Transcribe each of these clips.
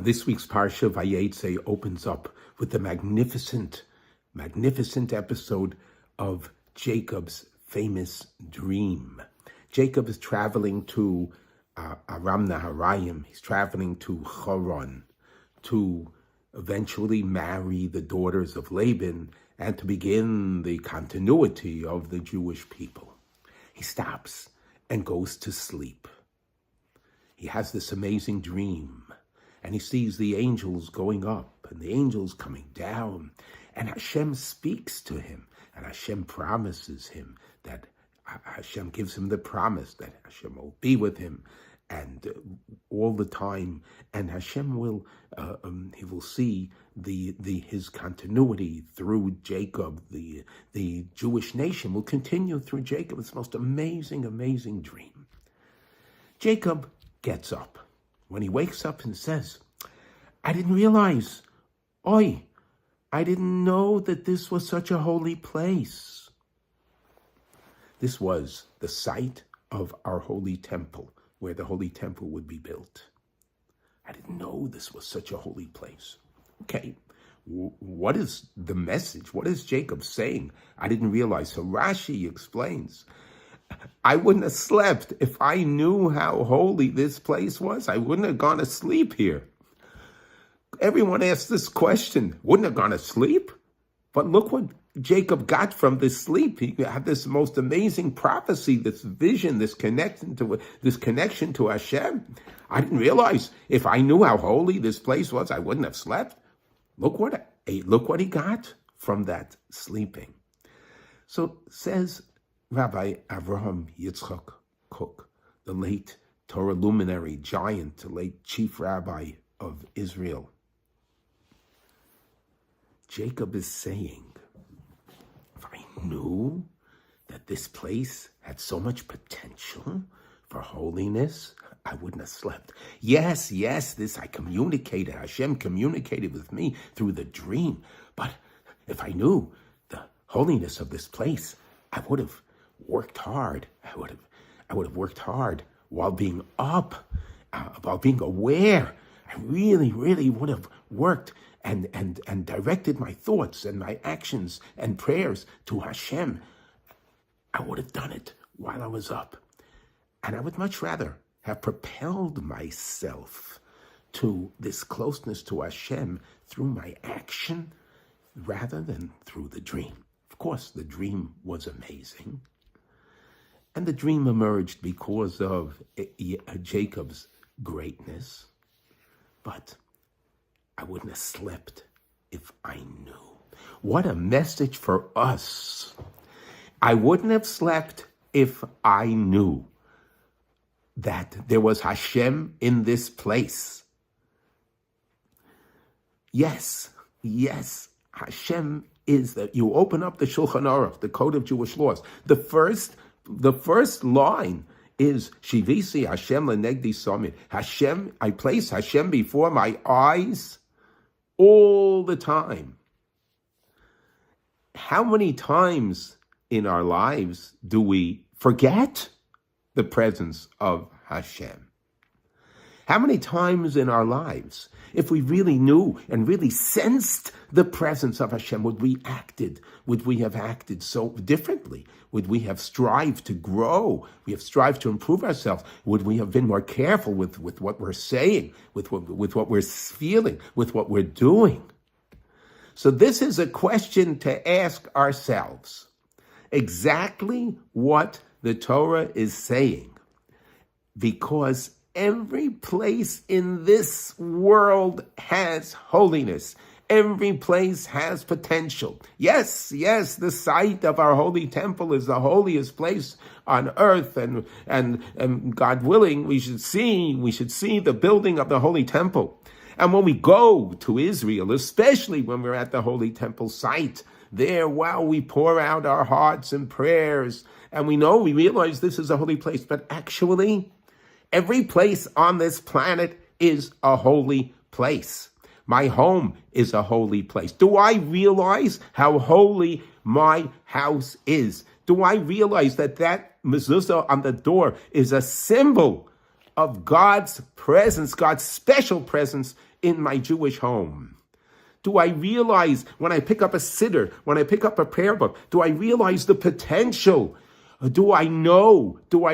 This week's Parsha, Vayetzei, opens up with the magnificent episode of Jacob's famous dream. Jacob is traveling to Aram Naharaim. He's traveling to Haran to eventually marry the daughters of Laban and to begin the continuity of the Jewish people. He stops and goes to sleep. He has this amazing dream, and he sees the angels going up and the angels coming down, and Hashem speaks to him, and Hashem promises him that Hashem gives him the promise that Hashem will be with him and all the time, and Hashem will he will see his continuity through Jacob. The Jewish nation will continue through Jacob. It's the most amazing dream. Jacob gets up. When he wakes up and says, I didn't realize, I didn't know that this was such a holy place. This was the site of our holy temple, where the holy temple would be built. I didn't know this was such a holy place. Okay, what is the message? What is Jacob saying? I didn't realize. So Rashi explains, I wouldn't have slept if I knew how holy this place was. I wouldn't have gone to sleep here. Everyone asks this question, wouldn't have gone to sleep? But look what Jacob got from this sleep. He had this most amazing prophecy, this vision, this connection to Hashem. I didn't realize if I knew how holy this place was, I wouldn't have slept. Look what he got from that sleeping. So says Rabbi Avraham Yitzchak Kook, the late Torah luminary giant, the late chief rabbi of Israel. Jacob is saying, if I knew that this place had so much potential for holiness, I wouldn't have slept. Yes, this I communicated. Hashem communicated with me through the dream. But if I knew the holiness of this place, I would have worked hard. I would have worked hard while being up, while being aware. I really would have worked and directed my thoughts and my actions and prayers to Hashem. I would have done it while I was up. And I would much rather have propelled myself to this closeness to Hashem through my action rather than through the dream. Of course, the dream was amazing. And the dream emerged because of Jacob's greatness. But I wouldn't have slept if I knew. What a message for us. I wouldn't have slept if I knew that there was Hashem in this place. Yes, Hashem is that. You open up the Shulchan Aruch, the Code of Jewish Laws. The first line is Shivisi Hashem lenegdi samid. Hashem, I place Hashem before my eyes all the time. How many times in our lives do we forget the presence of Hashem? How many times in our lives, if we really knew and really sensed the presence of Hashem, would we have acted so differently? Would we have strived to grow? We have strived to improve ourselves. Would we have been more careful with what we're saying, with what we're feeling, with what we're doing? So this is a question to ask ourselves. Exactly what the Torah is saying. Because every place in this world has holiness. Every place has potential. Yes, the site of our holy temple is the holiest place on earth, and God willing, we should see the building of the holy temple. And when we go to Israel, especially when we're at the holy temple site, there, we pour out our hearts and prayers, and we realize this is a holy place, but actually, every place on this planet is a holy place. My home is a holy place. Do I realize how holy my house is? Do I realize that mezuzah on the door is a symbol of God's presence, God's special presence in my Jewish home? Do I realize when I pick up a siddur, when I pick up a prayer book, do I realize the potential? Do I know? Do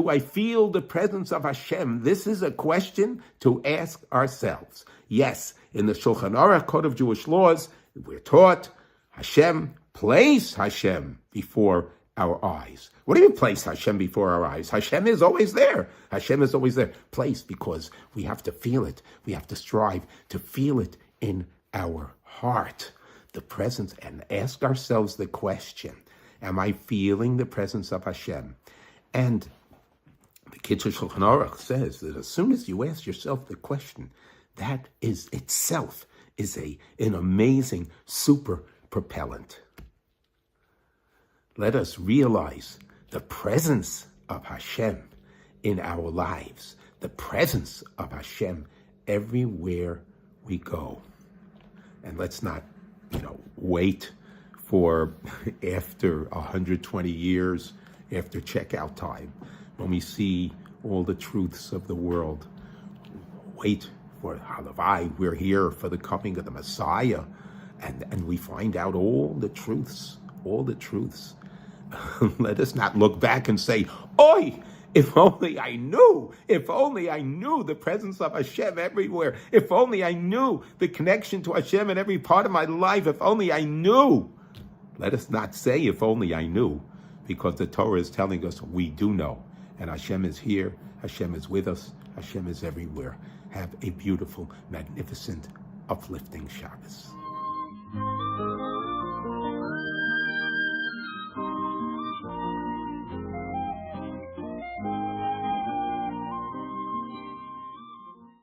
I feel the presence of Hashem? This is a question to ask ourselves. Yes, in the Shulchan Aruch Code of Jewish Laws, we're taught place Hashem before our eyes. What do you mean place Hashem before our eyes? Hashem is always there. Hashem is always there. Place, because we have to feel it. We have to strive to feel it in our heart, the presence, and ask ourselves the question, am I feeling the presence of Hashem? And the Kitzur Shulchan Aruch says that as soon as you ask yourself the question, that is itself is an amazing super propellant. Let us realize the presence of Hashem in our lives, the presence of Hashem everywhere we go. And let's not, wait for after 120 years, after checkout time, when we see all the truths of the world. Wait for Halavai, we're here for the coming of the Messiah, and we find out all the truths. Let us not look back and say, "Oi, if only I knew the presence of Hashem everywhere. If only I knew the connection to Hashem in every part of my life. If only I knew." Let us not say, "If only I knew," because the Torah is telling us we do know. And Hashem is here. Hashem is with us. Hashem is everywhere. Have a beautiful, magnificent, uplifting Shabbos.